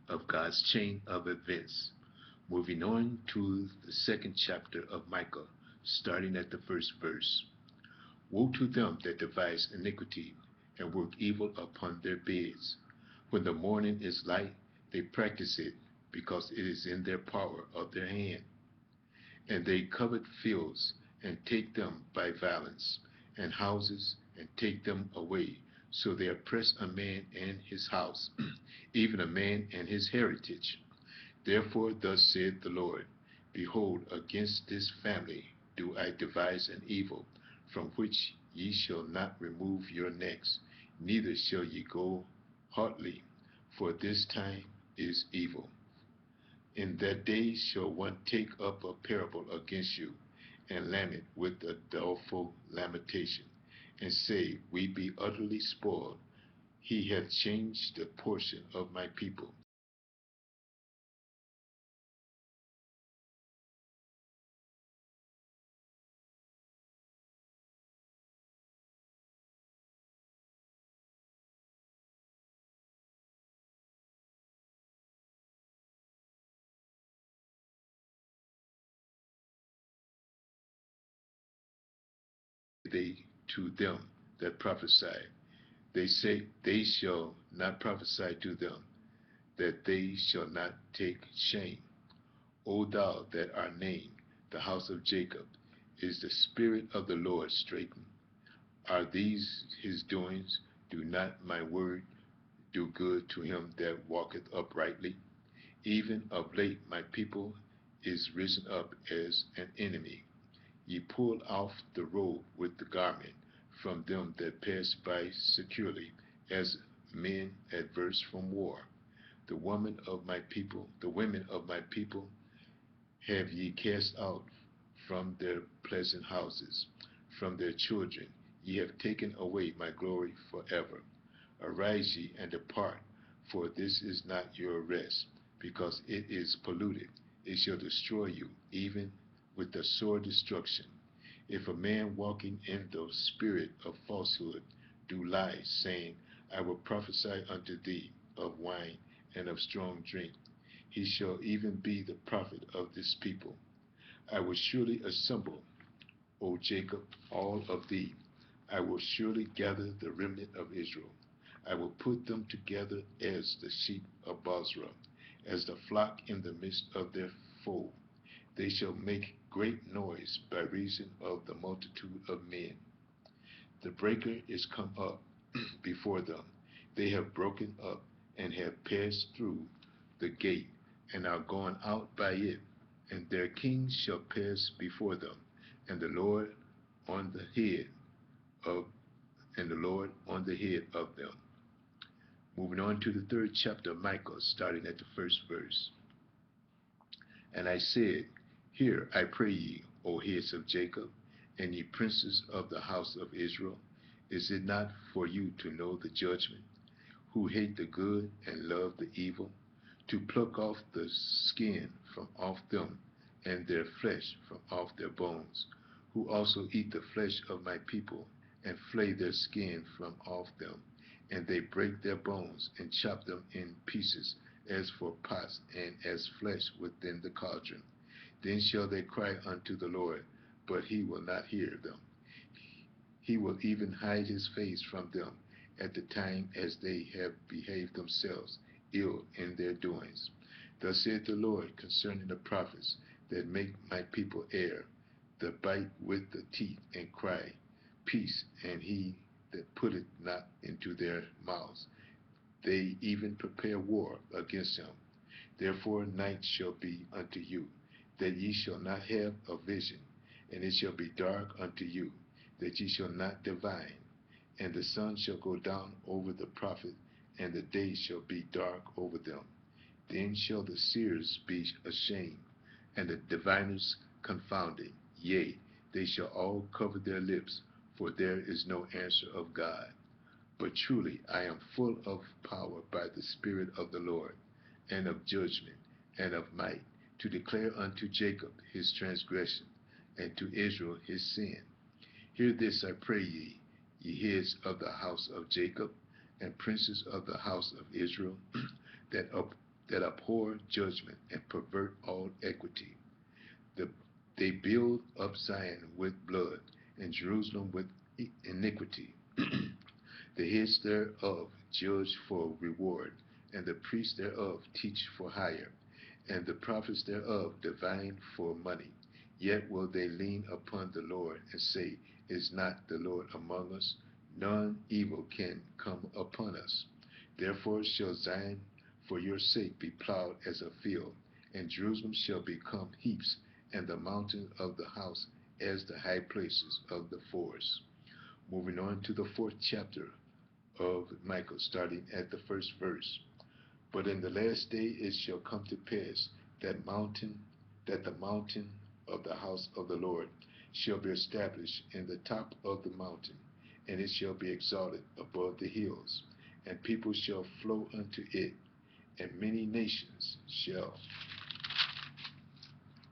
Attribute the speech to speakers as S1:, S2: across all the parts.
S1: of God's chain of events. Moving on to the second chapter of Micah, starting at the first verse. Woe to them that devise iniquity and work evil upon their beds. When the morning is light, they practice it, because it is in their power of their hand. And they covet fields, and take them by violence, and houses, and take them away. So they oppress a man and his house, even a man and his heritage. Therefore thus saith the Lord, Behold, against this family do I devise an evil, from which ye shall not remove your necks, neither shall ye go hardly, for this time is evil. In that day shall one take up a parable against you, and lament with a doleful lamentation, and say, We be utterly spoiled. He hath changed the portion of my people. They to them that prophesy. They say, They shall not prophesy to them, that they shall not take shame. O thou that art named the house of Jacob, is the Spirit of the Lord straitened? Are these his doings? Do not my word do good to him that walketh uprightly? Even of late my people is risen up as an enemy. Ye pull off the robe with the garment from them that pass by securely, as men adverse from war. The women of my people have ye cast out from their pleasant houses, from their children. Ye have taken away my glory forever. Arise ye and depart, for this is not your rest, because it is polluted. It shall destroy you, even with the sore destruction. If a man walking in the spirit of falsehood do lie, saying, I will prophesy unto thee of wine and of strong drink, he shall even be the prophet of this people. I will surely assemble, O Jacob, all of thee. I will surely gather the remnant of Israel. I will put them together as the sheep of Bozrah, as the flock in the midst of their fold. They shall make great noise by reason of the multitude of men. The breaker is come up before them. They have broken up and have passed through the gate and are gone out by it. And their king shall pass before them, and the Lord on the head of them. Moving on to the third chapter of Micah, starting at the first verse. And I said, Hear, I pray ye, O heads of Jacob, and ye princes of the house of Israel. Is it not for you to know the judgment, who hate the good and love the evil, to pluck off the skin from off them, and their flesh from off their bones, who also eat the flesh of my people, and flay their skin from off them, and they break their bones, and chop them in pieces, as for pots, and as flesh within the cauldron. Then shall they cry unto the Lord, but he will not hear them. He will even hide his face from them at the time as they have behaved themselves ill in their doings. Thus saith the Lord concerning the prophets that make my people err, that bite with the teeth and cry, Peace, and he that put it not into their mouths. They even prepare war against him. Therefore night shall be unto you, that ye shall not have a vision, and it shall be dark unto you, that ye shall not divine. And the sun shall go down over the prophet, and the day shall be dark over them. Then shall the seers be ashamed, and the diviners confounded. Yea, they shall all cover their lips, for there is no answer of God. But truly I am full of power by the Spirit of the Lord, and of judgment, and of might, to declare unto Jacob his transgression, and to Israel his sin. Hear this, I pray ye, ye heads of the house of Jacob, and princes of the house of Israel, that that abhor judgment and pervert all equity. The, they build up Zion with blood, and Jerusalem with iniquity. The heads thereof judge for reward, and the priests thereof teach for hire, and the prophets thereof divine for money. Yet will they lean upon the Lord and say, Is not the Lord among us? None evil can come upon us. Therefore shall Zion for your sake be plowed as a field, and Jerusalem shall become heaps, and the mountains of the house as the high places of the forest. Moving on to the fourth chapter of Micah, starting at the first verse. But in the last day it shall come to pass that the mountain of the house of the Lord shall be established in the top of the mountain, and it shall be exalted above the hills, and people shall flow unto it, and many nations shall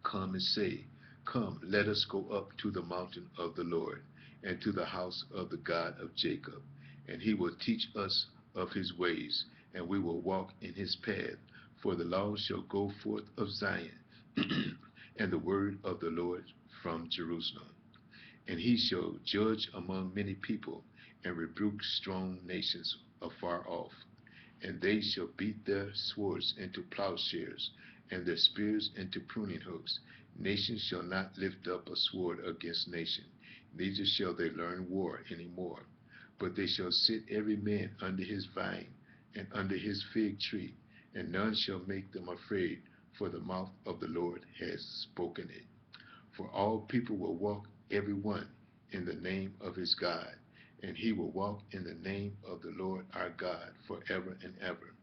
S1: come and say, Come, let us go up to the mountain of the Lord, and to the house of the God of Jacob, and he will teach us of his ways, and we will walk in his path. For the law shall go forth of Zion, and the word of the Lord from Jerusalem. And he shall judge among many people, and rebuke strong nations afar off. And they shall beat their swords into plowshares, and their spears into pruning hooks. Nation shall not lift up a sword against nation, neither shall they learn war any more. But they shall sit every man under his vine, and under his fig tree, and none shall make them afraid, for the mouth of the Lord has spoken it. For all people will walk every one in the name of his God, and he will walk in the name of the Lord our God forever and ever.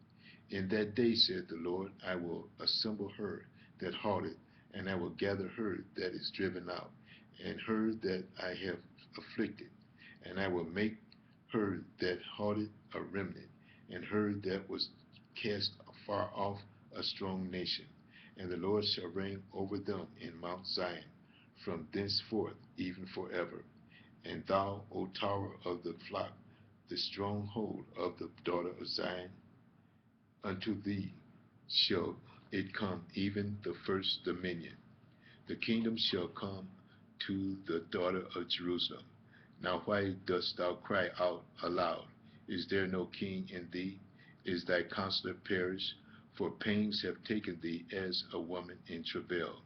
S1: In that day, said the Lord, I will assemble her that halted, and I will gather her that is driven out, and her that I have afflicted, and I will make her that halted a remnant, and her that was cast afar off a strong nation. And the Lord shall reign over them in Mount Zion, from thenceforth even forever. And thou, O tower of the flock, the stronghold of the daughter of Zion, unto thee shall it come, even the first dominion. The kingdom shall come to the daughter of Jerusalem. Now why dost thou cry out aloud? Is there no king in thee? Is thy counselor perished? For pains have taken thee as a woman in travail.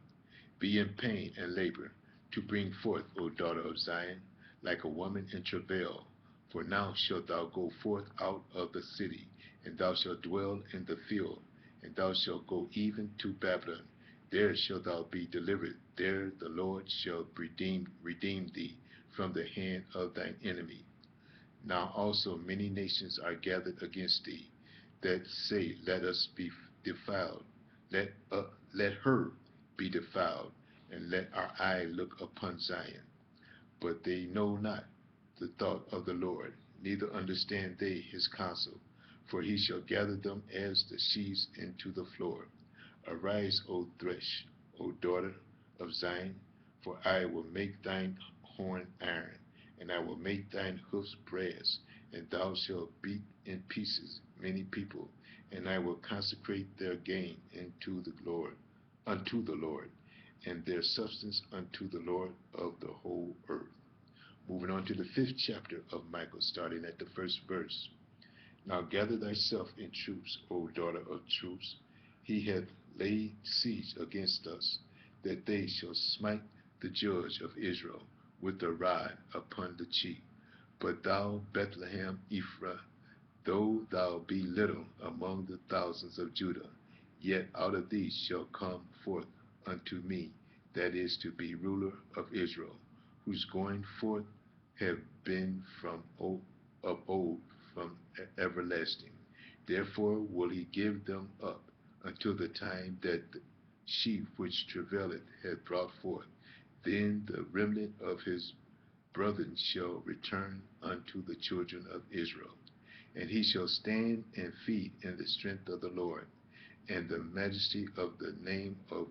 S1: Be in pain and labor to bring forth, O daughter of Zion, like a woman in travail. For now shalt thou go forth out of the city, and thou shalt dwell in the field, and thou shalt go even to Babylon. There shalt thou be delivered. There the Lord shall redeem thee from the hand of thine enemy. Now also many nations are gathered against thee, that say, Let us be defiled. Let her be defiled, and let our eye look upon Zion. But they know not the thought of the Lord, neither understand they his counsel. For he shall gather them as the sheaves into the floor. Arise, O thresh, O daughter of Zion, for I will make thine horn iron, and I will make thine hoofs brass, and thou shalt beat in pieces many people, and I will consecrate their gain unto the Lord, and their substance unto the Lord of the whole earth. Moving on to the fifth chapter of Micah, starting at the first verse. Now gather thyself in troops, O daughter of troops. He hath laid siege against us, that they shall smite the judge of Israel with a rod upon the cheek. But thou, Bethlehem Ephraim, though thou be little among the thousands of Judah, yet out of thee shall come forth unto me, that is to be ruler of Israel, whose going forth have been of old, from everlasting. Therefore will he give them up until the time that the sheaf which travaileth hath brought forth. Then the remnant of his brethren shall return unto the children of Israel. And he shall stand and feed in the strength of the Lord, and the majesty of the name of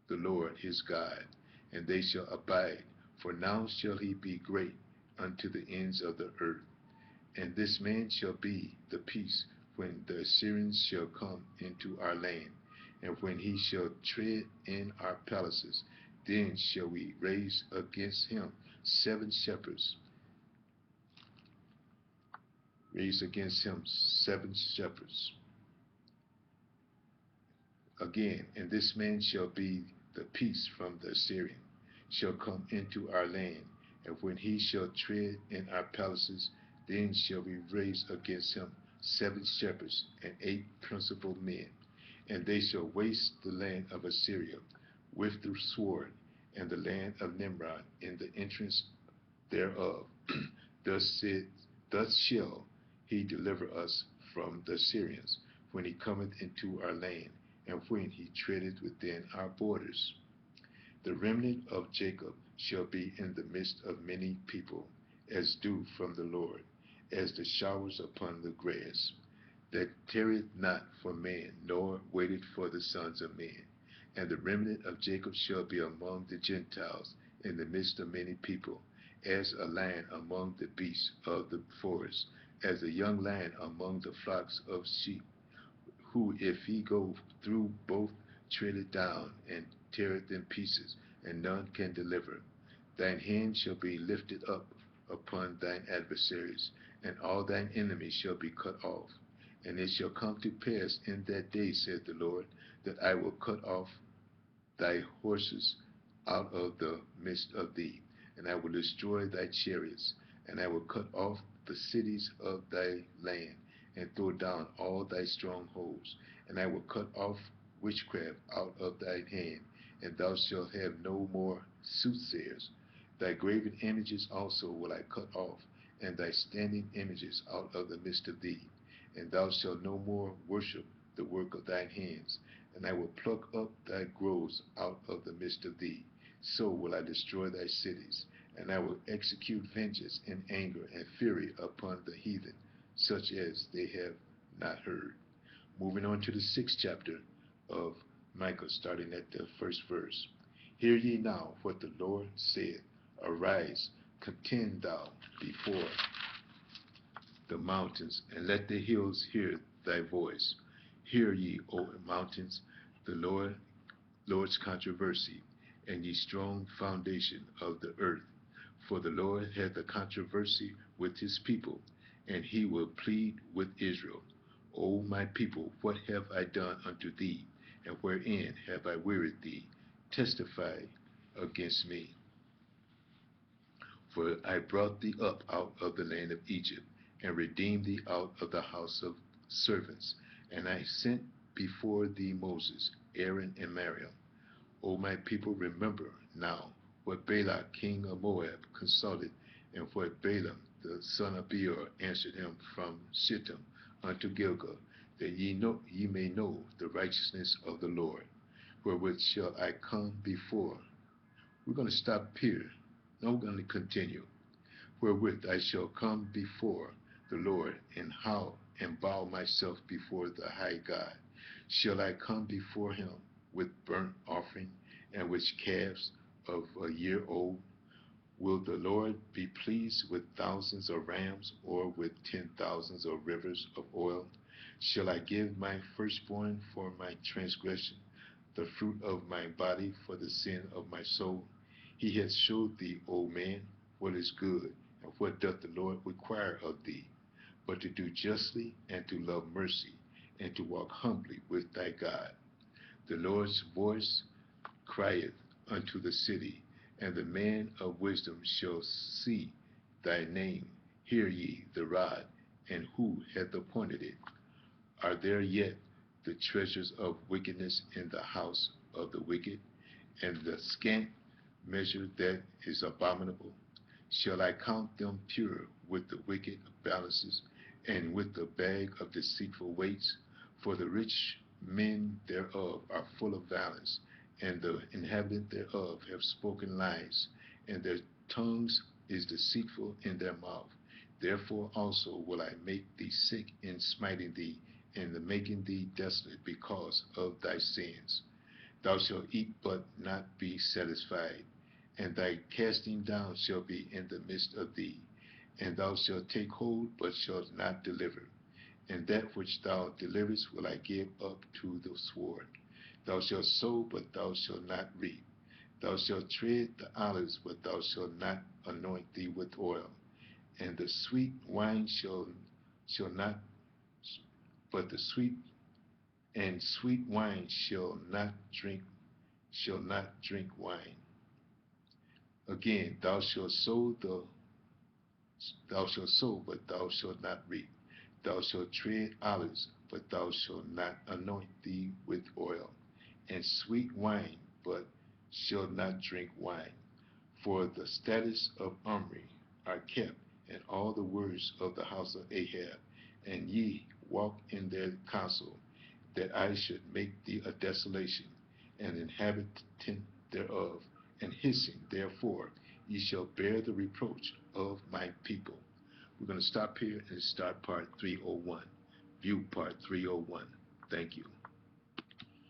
S1: the Lord his God. And they shall abide, for now shall he be great unto the ends of the earth. And this man shall be the peace when the Assyrians shall come into our land, and when he shall tread in our palaces, then shall we raise against him 7 shepherds, raise against him 7 shepherds. Again, and this man shall be the peace from the Assyrian, shall come into our land, and when he shall tread in our palaces, then shall we raise against him 7 shepherds and 8 principal men, and they shall waste the land of Assyria with the sword, and the land of Nimrod in the entrance thereof. Thus shall he deliver us from the Assyrians, when he cometh into our land, and when he treadeth within our borders. The remnant of Jacob shall be in the midst of many people, as dew from the Lord, as the showers upon the grass, that tarrieth not for man, nor waiteth for the sons of men. And the remnant of Jacob shall be among the Gentiles, in the midst of many people, as a lion among the beasts of the forest, as a young lion among the flocks of sheep, who, if he go through both, treadeth down, and teareth in pieces, and none can deliver. Thine hand shall be lifted up upon thine adversaries, and all thine enemies shall be cut off. And it shall come to pass in that day, saith the Lord, that I will cut off thy horses out of the midst of thee, and I will destroy thy chariots, and I will cut off the cities of thy land, and throw down all thy strongholds, and I will cut off witchcraft out of thine hand, and thou shalt have no more soothsayers. Thy graven images also will I cut off, and thy standing images out of the midst of thee, and thou shalt no more worship the work of thine hands, and I will pluck up thy groves out of the midst of thee. So will I destroy thy cities, and I will execute vengeance in anger and fury upon the heathen, such as they have not heard. Moving on to the 6th chapter of Micah, starting at the 1st verse. Hear ye now what the Lord saith. Arise, contend thou before the mountains, and let the hills hear thy voice. Hear ye, O mountains, the Lord's controversy, and ye strong foundation of the earth. For the Lord hath a controversy with his people, and he will plead with Israel. O my people, what have I done unto thee, and wherein have I wearied thee? Testify against me. For I brought thee up out of the land of Egypt, and redeemed thee out of the house of servants. And I sent before thee Moses, Aaron, and Miriam. O my people, remember now what Balak king of Moab consulted, and what Balaam the son of Beor answered him from Shittim unto Gilgal, that ye may know the righteousness of the Lord. Wherewith shall I come before? We're going to stop here. Now we're going to continue. Wherewith I shall come before the Lord, and how and bow myself before the high God. Shall I come before him with burnt offering, and with calves of a year old? Will the Lord be pleased with thousands of rams, or with 10,000s of rivers of oil? Shall I give my firstborn for my transgression, the fruit of my body for the sin of my soul? He hath showed thee, O man, what is good, and what doth the Lord require of thee, but to do justly, and to love mercy, and to walk humbly with thy God. The Lord's voice crieth unto the city, and the man of wisdom shall see thy name. Hear ye the rod, and who hath appointed it? Are there yet the treasures of wickedness in the house of the wicked, and the scant measure that is abominable? Shall I count them pure with the wicked balances, and with the bag of deceitful weights? For the rich men thereof are full of violence, and the inhabitant thereof have spoken lies, and their tongues is deceitful in their mouth. Therefore also will I make thee sick in smiting thee, and the making thee desolate because of thy sins. Thou shalt eat but not be satisfied, and thy casting down shall be in the midst of thee, and thou shalt take hold but shalt not deliver. and that which thou deliverest will I give up to the sword. Thou shalt sow, but thou shalt not reap. Thou shalt tread the olives, but thou shalt not anoint thee with oil. And the sweet wine shall not, but the sweet wine shall not drink wine. Again, thou shalt sow, but thou shalt not reap. Thou shalt tread olives, but thou shalt not anoint thee with oil, and sweet wine, but shalt not drink wine. For the statutes of Omri are kept, and all the words of the house of Ahab, and ye walk in their counsel, that I should make thee a desolation, and inhabitant thereof, and hissing, therefore ye shall bear the reproach of my people. We're going to stop here and start part 301. View part 301. Thank you.